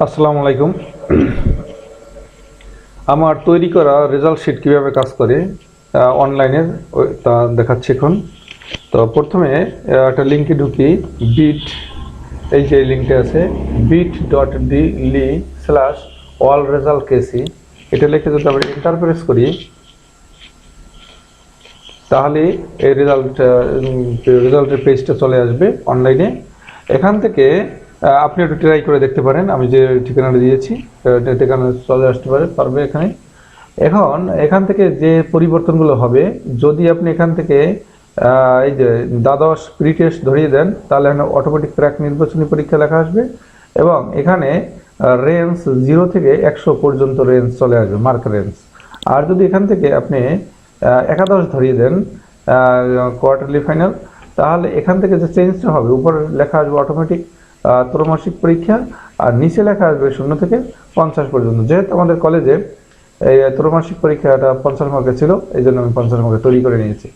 আসসালামু আলাইকুম। আমার তৈরি করা রেজাল্ট শিট কিভাবে কাজ করে অনলাইনে তা দেখাচ্ছি এখন। তো প্রথমে একটা লিঙ্কে ঢুকি, বিট, এই যে লিঙ্কটা আছে bit.ly/all result kc, এটা লিখে যদি আমরা এন্টার প্রেস করি তাহলে এই রেজাল্টের পেজটা চলে আসবে অনলাইনে। এখান থেকে আপনি একটু ট্রাই করে দেখতে পারেন, আমি যে ঠিকানাটা দিয়েছি ঠিকানা চলে আসতে পারবে এখানে। এখান থেকে যে পরিবর্তনগুলো হবে, যদি আপনি এখান থেকে এই যে দ্বাদশ প্রি টেস্ট ধরিয়ে দেন তাহলে এখানে অটোমেটিক ক্র্যাক নির্বাচনী পরীক্ষা লেখা আসবে এবং এখানে রেঞ্জ 0 থেকে 100 পর্যন্ত রেঞ্জ চলে আসবে, মার্ক রেঞ্জ। আর যদি এখান থেকে আপনি একাদশ ধরিয়ে দেন কোয়ার্টারলি ফাইনাল, তাহলে এখান থেকে যে চেঞ্জটা হবে, উপরে লেখা আসবে অটোমেটিক ত্রৈমাসিক পরীক্ষা আর নিচে লেখা আসবে 0 থেকে 50 পর্যন্ত। যেহেতু আমাদের কলেজে এই ত্রৈমাসিক পরীক্ষাটা 50 মার্কের ছিল, এই জন্য আমি 50 মার্কে তৈরি করে নিয়েছি।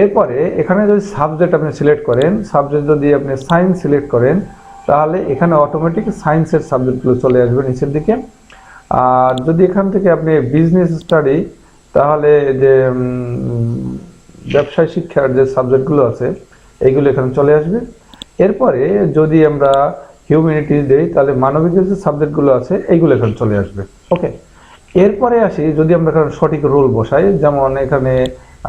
এরপরে এখানে যদি সাবজেক্ট আপনি সিলেক্ট করেন, সাবজেক্ট যদি আপনি সায়েন্স সিলেক্ট করেন তাহলে এখানে অটোমেটিক সায়েন্সের সাবজেক্টগুলো চলে আসবে নিচের দিকে। আর যদি এখান থেকে আপনি বিজনেস স্টাডি, তাহলে যে ব্যবসায় শিক্ষার যে সাবজেক্টগুলো আছে এইগুলো এখানে চলে আসবে। এরপরে যদি আমরা হিউম্যানিটিজ দিই তাহলে মানবিকের যে সাবজেক্টগুলো আছে এইগুলো এখানে চলে আসবে। ওকে, এরপরে আসি যদি আমরা এখানে সঠিক রোল বসাই, যেমন এখানে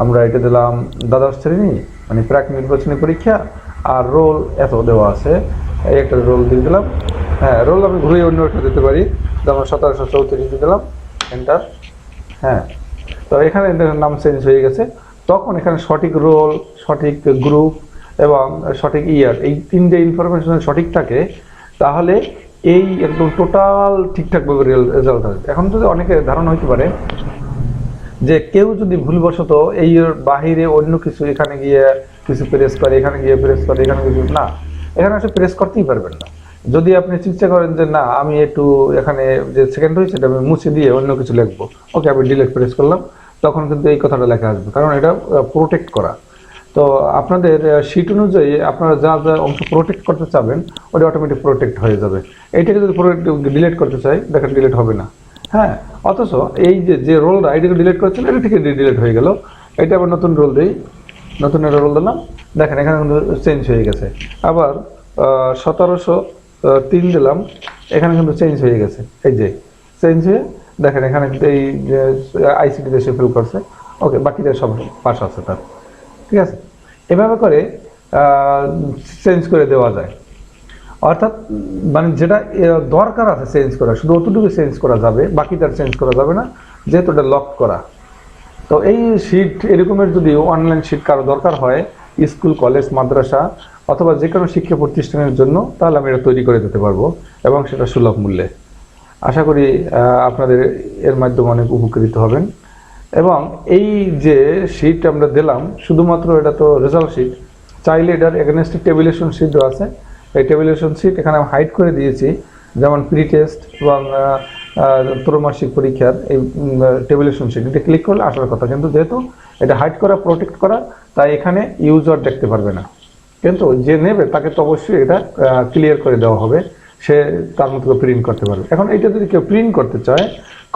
আমরা এটা দিলাম দ্বাদশ শ্রেণী মানে প্রাক নির্বাচনী পরীক্ষা, আর রোল এত দেওয়া আছে, এই একটা রোল দিয়ে দিলাম। হ্যাঁ, রোল আমি ঘুরিয়ে অন্য একটা দিতে পারি, যেমন 1734 দিয়ে দিলাম, এন্টার। হ্যাঁ, তো এখানে নাম চেঞ্জ হয়ে গেছে। তখন এখানে সঠিক রোল, সঠিক গ্রুপ এবং সঠিক ইয়ার, এই তিনটে ইনফরমেশন সঠিক থাকে তাহলে এই একদম টোটাল ঠিকঠাকভাবে রেজাল্ট হয়। এখন যদি অনেকে ধারণা হতে পারে যে কেউ যদি ভুলবশত এই বাহিরে অন্য কিছু এখানে গিয়ে কিছু প্রেস করে, এখানে গিয়ে প্রেস করে, এখানে কিছু না, এখানে আসলে প্রেস করতেই পারবেন না। যদি আপনি চিন্তা করেন যে না আমি একটু এখানে যে সেকেন্ড হয়েছে এটা আমি মুছে দিয়ে অন্য কিছু লিখবো, ওকে আমি ডিলিট প্রেস করলাম, তখন কিন্তু এই কথাটা লেখা আসবে, কারণ এটা প্রোটেক্ট করা। তো আপনাদের শিট অনুযায়ী আপনারা যা যা অংশ প্রোটেক্ট করতে চাবেন ওটা অটোমেটিক প্রোটেক্ট হয়ে যাবে। এইটাকে যদি ডিলিট করতে চাই দেখেন ডিলিট হবে না। হ্যাঁ, অথচ এই যে রোলটা এটাকে ডিলিট করেছিল এটা থেকে ডিলিট হয়ে গেল। এটা আবার নতুন রোল দিই, নতুন একটা রোল দিলাম, দেখেন এখানে কিন্তু চেঞ্জ হয়ে গেছে। আবার 1703 দিলাম, এখানে কিন্তু চেঞ্জ হয়ে গেছে, এই যে চেঞ্জ হয়ে দেখেন এখানে কিন্তু এই আইসিটিতে সে ফিল করছে। ওকে, বাকিটা সব পাস আছে তার, ঠিক আছে। এভাবে করে চেঞ্জ করে দেওয়া যায়, অর্থাৎ মানে যেটা দরকার আছে চেঞ্জ করা শুধু অতটুকু চেঞ্জ করা যাবে, বাকিটা চেঞ্জ করা যাবে না, যেহেতু এটা লক করা। তো এই শিট এরকমের যদি অনলাইন শিট কারো দরকার হয় স্কুল, কলেজ, মাদ্রাসা অথবা যে কোনো শিক্ষা প্রতিষ্ঠানের জন্য, তাহলে আমি এটা তৈরি করে দিতে পারবো এবং সেটা সুলভ মূল্যে। আশা করি আপনাদের এর মাধ্যমে অনেক উপকৃত হবেন। এবং এই যে শিট আমরা দিলাম শুধুমাত্র এটা তো রেজাল্ট শিট, চাইলে এটার এগেনস্টে টেবিলেশন শিটও আছে। এই টেবিলেশন শিট এখানে আমি হাইড করে দিয়েছি, যেমন প্রি টেস্ট এবং ত্রৈমাসিক পরীক্ষার এই টেবিলেশন শিট, এটা ক্লিক করলে আসার কথা, কিন্তু যেহেতু এটা হাইড করা, প্রোটেক্ট করা, তাই এখানে ইউজার দেখতে পারবে না। কিন্তু যে নেবে তাকে তো অবশ্যই এটা ক্লিয়ার করে দেওয়া হবে, সে তার মতো প্রিন্ট করতে পারবে। এখন এটা যদি কেউ প্রিন্ট করতে চায়,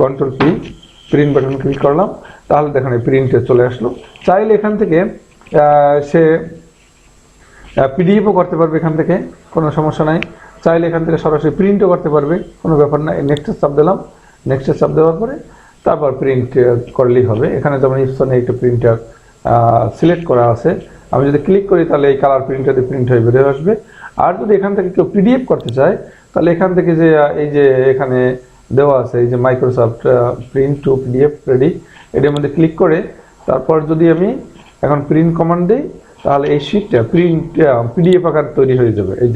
control P, print button click করলাম, তাহলে দেখেন এই প্রিন্টে চলে আসলো। চাইলে এখান থেকে সে পিডিএফও করতে পারবে, এখান থেকে কোনো সমস্যা নাই। চাইলে এখান থেকে সরাসরি প্রিন্টও করতে পারবে, কোনো ব্যাপার না। নেক্সটের চাপ দিলাম, নেক্সটের চাপ দেওয়ার পরে তারপর প্রিন্ট করলেই হবে। এখানে যেমন ইপসনে একটা প্রিন্টার সিলেক্ট করা আছে, আমি যদি ক্লিক করি তাহলে এই কালার প্রিন্টারে প্রিন্ট হয়ে বেরিয়ে আসবে। আর যদি এখান থেকে কেউ পিডিএফ করতে চায় তাহলে এখান থেকে যে এই যে এখানে দেওয়া আছে এই যে Microsoft print two PDF ready, এটার মধ্যে ক্লিক করে তারপর যদি আমি এখন প্রিন্ট কমান্ড দিই তাহলে এই শিটটা প্রিন্ট পিডিএফ আকার তৈরি হয়ে যাবে। এই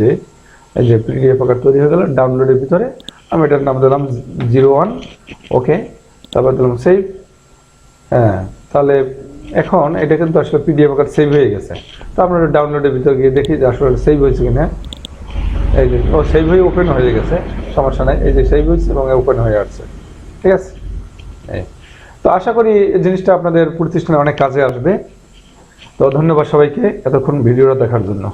যে পিডিএফ আকার তৈরি হয়ে গেল ডাউনলোডের ভিতরে। আমি এটার নাম দিলাম 01, ওকে, তারপর দিলাম সেভ। হ্যাঁ, তাহলে এখন এটা কিন্তু আসলে পিডিএফ আকার সেভ হয়ে গেছে। তো আপনারা ডাউনলোডের ভিতরে গিয়ে দেখি যে আসলে সেভ হয়েছে কিনা। এই যে ও সেভ হয়ে ওপেন হয়ে গেছে, সমস্যা নাই, এই যে সেভ হয়েছে এবং ওপেন হয়ে আসছে, ঠিক আছে। তো আশা করি জিনিসটা আপনাদের প্রতিষ্ঠানে অনেক কাজে আসবে। তো ধন্যবাদ সবাইকে এতক্ষণ ভিডিওটা দেখার জন্য।